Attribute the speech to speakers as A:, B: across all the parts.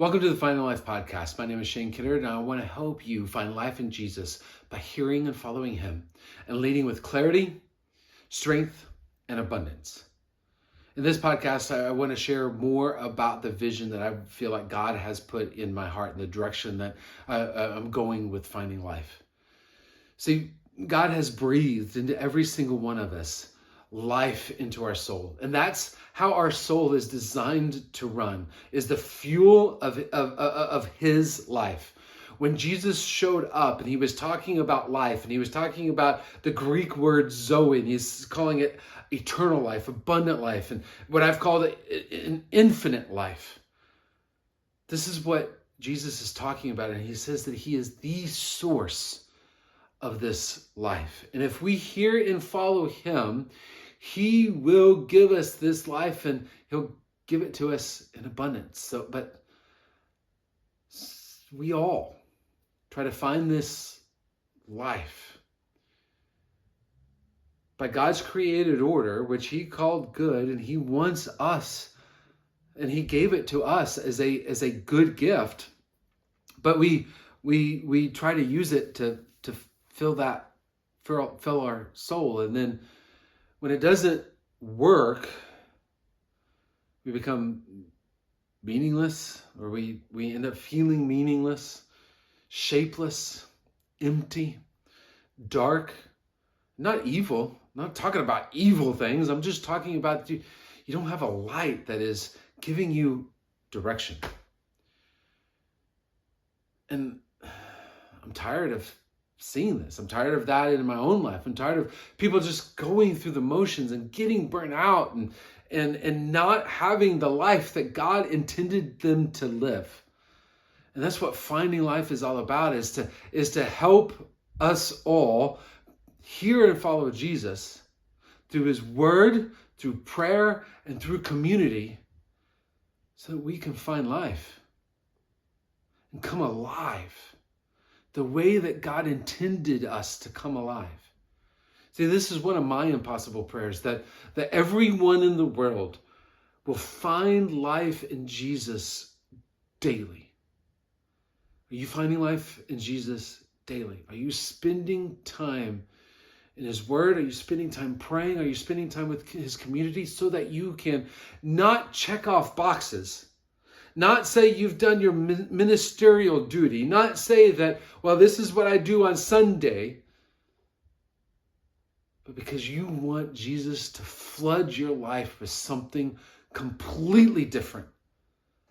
A: Welcome to the Finding Life podcast. My name is Shane Kidder, and I want to help you find life in Jesus by hearing and following him and leading with clarity, strength, and abundance. In this podcast, I want to share more about the vision that I feel like God has put in my heart and the direction that I'm going with finding life. See, God has breathed into every single one of us life into our soul. And that's how our soul is designed to run, is the fuel of his life. When Jesus showed up and he was talking about life, and he was talking about the Greek word Zoe, and he's calling it eternal life, abundant life, and what I've called an infinite life. This is what Jesus is talking about. And he says that he is the source of this life. And if we hear and follow him, he will give us this life, and he'll give it to us in abundance. But we all try to find this life by God's created order, which he called good, and he wants us, and he gave it to us as a good gift. But we try to use it to fill our soul, and then when it doesn't work, we become meaningless, or we end up feeling meaningless, shapeless, empty, dark, not evil. I'm not talking about evil things. I'm just talking about you don't have a light that is giving you direction. And I'm tired of seeing this. I'm tired of that in my own life. I'm tired of people just going through the motions and getting burnt out and not having the life that God intended them to live. And that's what finding life is all about, is to help us all hear and follow Jesus through his word, through prayer, and through community, so that we can find life and come alive the way that God intended us to come alive. See, this is one of my impossible prayers, that everyone in the world will find life in Jesus daily. Are you finding life in Jesus daily? Are you spending time in his word? Are you spending time praying? Are you spending time with his community so that you can not check off boxes, not say you've done your ministerial duty, not say that, well, this is what I do on Sunday, but because you want Jesus to flood your life with something completely different,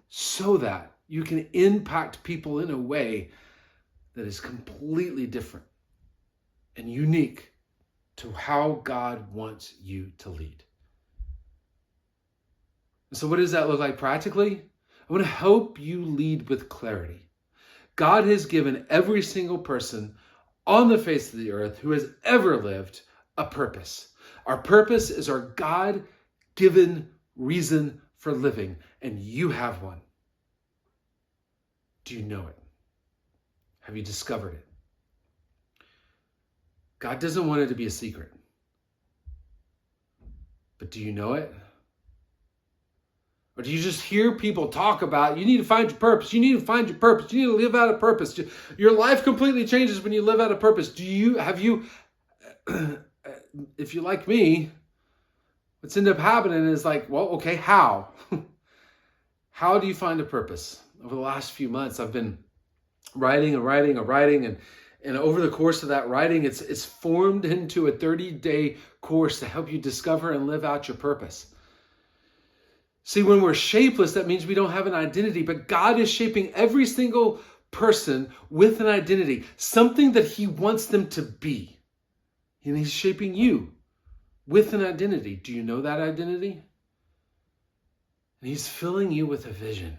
A: so that you can impact people in a way that is completely different and unique to how God wants you to lead. So what does that look like practically? I want to help you lead with clarity. God has given every single person on the face of the earth who has ever lived a purpose. Our purpose is our God-given reason for living, and you have one. Do you know it? Have you discovered it? God doesn't want it to be a secret. But do you know it? Or do you just hear people talk about, you need to find your purpose, you need to find your purpose, you need to live out a purpose. Your life completely changes when you live out a purpose. Have you, if you're like me, what's ended up happening is like, well, okay, how? How do you find a purpose? Over the last few months, I've been writing, and over the course of that writing, it's formed into a 30-day course to help you discover and live out your purpose. See, when we're shapeless, that means we don't have an identity, but God is shaping every single person with an identity, something that he wants them to be. And he's shaping you with an identity. Do you know that identity? And he's filling you with a vision.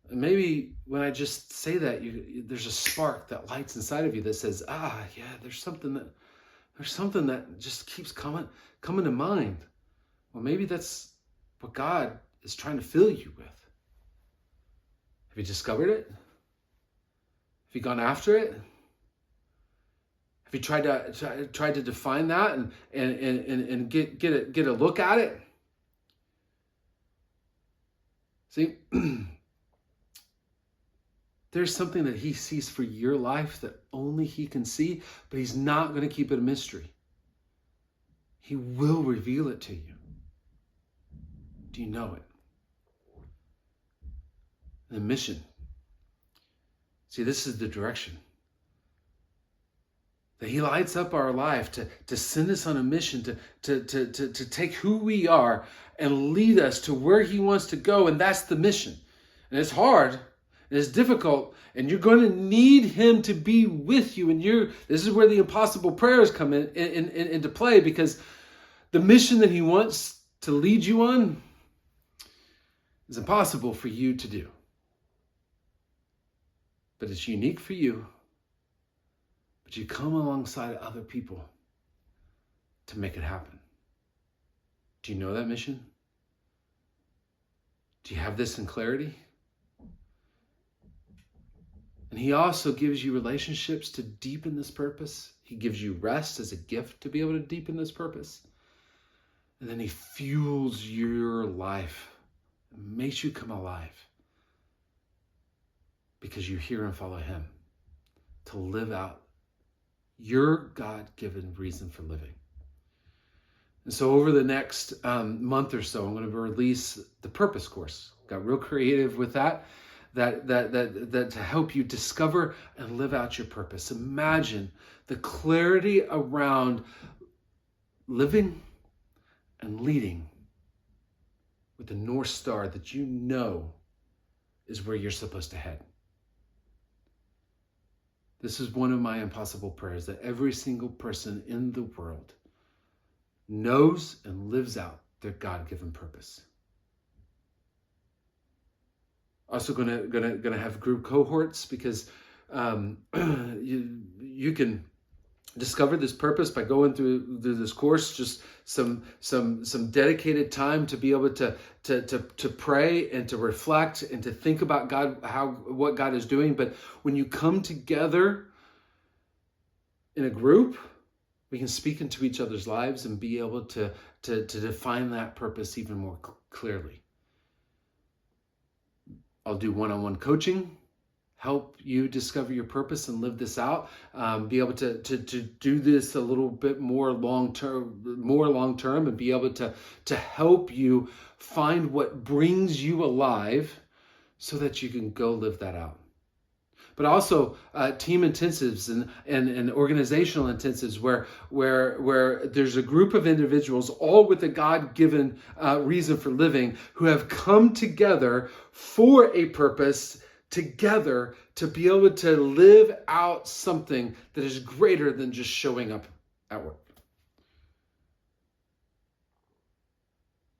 A: And maybe when I just say that, there's a spark that lights inside of you that says, yeah, there's something that just keeps coming to mind. Well, maybe that's what God is trying to fill you with. Have you discovered it? Have you gone after it? Have you tried to define that and get a look at it? See, there's something that he sees for your life that only he can see, but he's not going to keep it a mystery. He will reveal it to you. Do you know it? The mission. See, this is the direction. That he lights up our life to send us on a mission, to take who we are and lead us to where he wants to go. And that's the mission. And it's hard, and it's difficult, and you're going to need him to be with you. And this is where the impossible prayers come into play, because the mission that he wants to lead you on is impossible for you to do. But it's unique for you. But you come alongside other people to make it happen. Do you know that mission? Do you have this in clarity? And he also gives you relationships to deepen this purpose. He gives you rest as a gift to be able to deepen this purpose. And then he fuels your life, makes you come alive, because you hear and follow him to live out your God-given reason for living. And so over the next month or so, I'm going to release the Purpose Course. Got real creative with that to help you discover and live out your purpose. Imagine the clarity around living and leading with the North Star that you know is where you're supposed to head. This is one of my impossible prayers, that every single person in the world knows and lives out their God-given purpose. Also gonna have group cohorts, because you can discover this purpose by going through this course. Just some dedicated time to be able to pray and to reflect and to think about God, what God is doing. But when you come together in a group, we can speak into each other's lives and be able to define that purpose even more clearly. I'll do one-on-one coaching, help you discover your purpose and live this out. Be able to do this a little bit more long-term, and be able to help you find what brings you alive so that you can go live that out. But also team intensives and organizational intensives where there's a group of individuals, all with a God-given reason for living, who have come together for a purpose, together to be able to live out something that is greater than just showing up at work.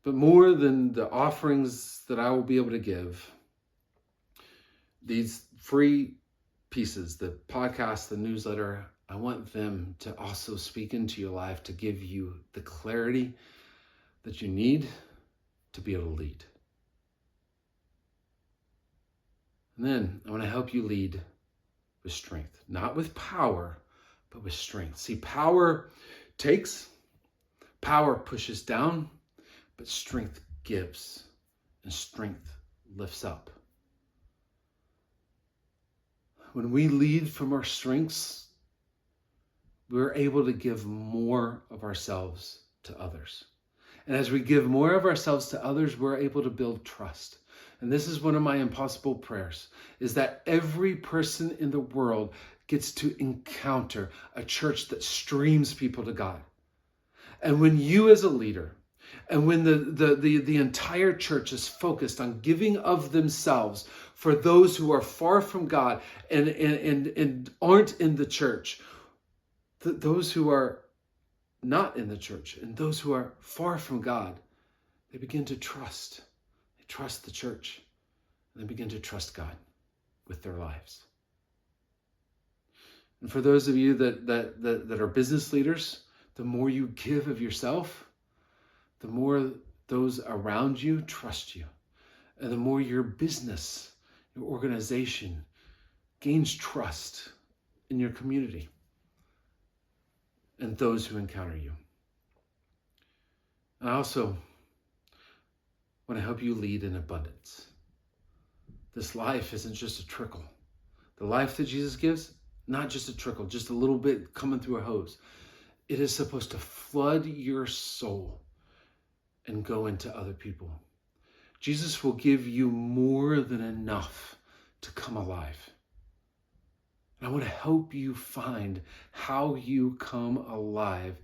A: But more than the offerings that I will be able to give, these free pieces, the podcast, the newsletter, I want them to also speak into your life to give you the clarity that you need to be able to lead. And then I want to help you lead with strength, not with power, but with strength. See, power pushes down, but strength gives, and strength lifts up. When we lead from our strengths, we're able to give more of ourselves to others. And as we give more of ourselves to others, we're able to build trust. And this is one of my impossible prayers, is that every person in the world gets to encounter a church that streams people to God. And when you as a leader, and when the entire church is focused on giving of themselves for those who are far from God and aren't in the church, those who are not in the church and those who are far from God, they begin to trust. They trust the church, and they begin to trust God with their lives. And for those of you that are business leaders, the more you give of yourself, the more those around you trust you. And the more your business, your organization gains trust in your community and those who encounter you. And I also want to help you lead in abundance. this life isn't just a trickle. The life that Jesus gives, not just a trickle, just a little bit coming through a hose. It is supposed to flood your soul and go into other people. Jesus will give you more than enough to come alive. And I want to help you find how you come alive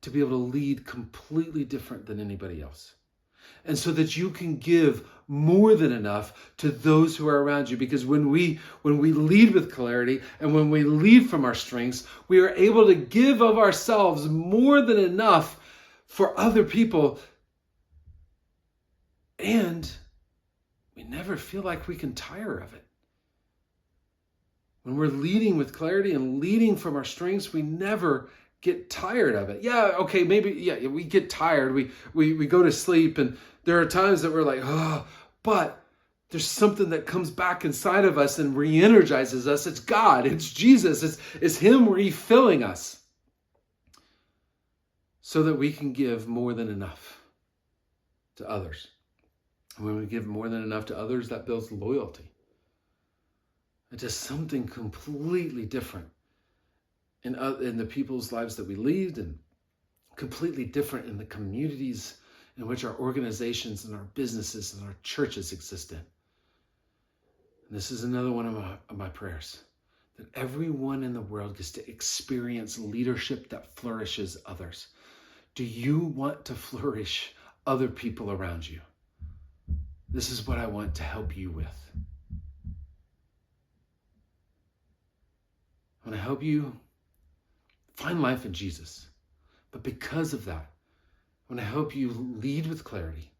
A: to be able to lead completely different than anybody else. And so that you can give more than enough to those who are around you. Because when we lead with clarity and when we lead from our strengths, we are able to give of ourselves more than enough for other people. And we never feel like we can tire of it. When we're leading with clarity and leading from our strengths, we never get tired of it. Yeah, okay, maybe, yeah, we get tired. We go to sleep, and there are times that we're like, oh, but there's something that comes back inside of us and re-energizes us. It's God, it's Jesus, it's Him refilling us so that we can give more than enough to others. And when we give more than enough to others, that builds loyalty. It does something completely different in the people's lives that we lead, and completely different in the communities in which our organizations and our businesses and our churches exist in. And this is another one of my prayers, that everyone in the world gets to experience leadership that flourishes others. Do you want to flourish other people around you? This is what I want to help you with. I want to help you find life in Jesus. But because of that, I want to help you lead with clarity,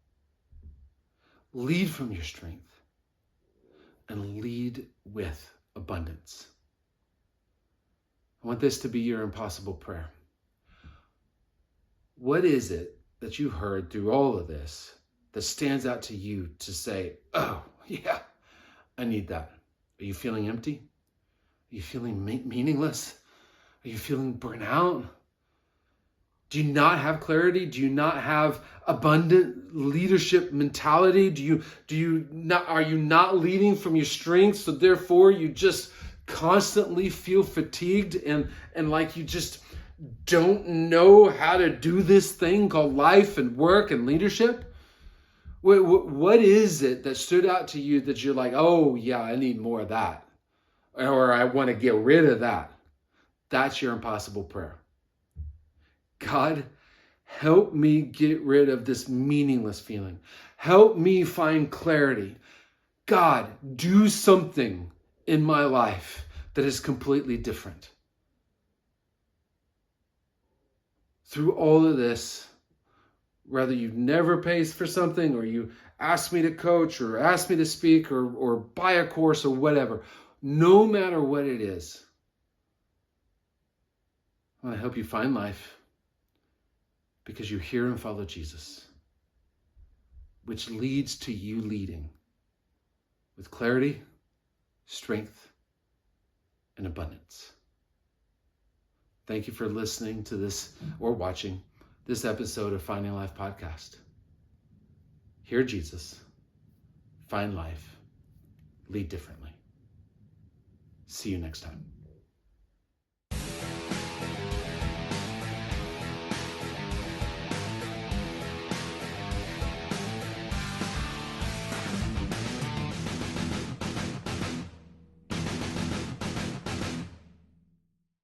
A: lead from your strength, and lead with abundance. I want this to be your impossible prayer. What is it that you heard through all of this that stands out to you to say, oh, yeah, I need that? Are you feeling empty? Are you feeling meaningless? Are you feeling burnout? Do you not have clarity? Do you not have abundant leadership mentality? Are you not leading from your strengths? So therefore you just constantly feel fatigued and like you just don't know how to do this thing called life and work and leadership? What is it that stood out to you that you're like, oh yeah, I need more of that? Or I want to get rid of that? That's your impossible prayer. God, help me get rid of this meaningless feeling. Help me find clarity. God, do something in my life that is completely different. Through all of this, whether you never paid for something, or you ask me to coach, or ask me to speak, or buy a course, or whatever, no matter what it is, I want to help you find life because you hear and follow Jesus, which leads to you leading with clarity, strength, and abundance. Thank you for listening to this or watching this episode of Finding Life Podcast. Hear Jesus, find life, lead differently. See you next time.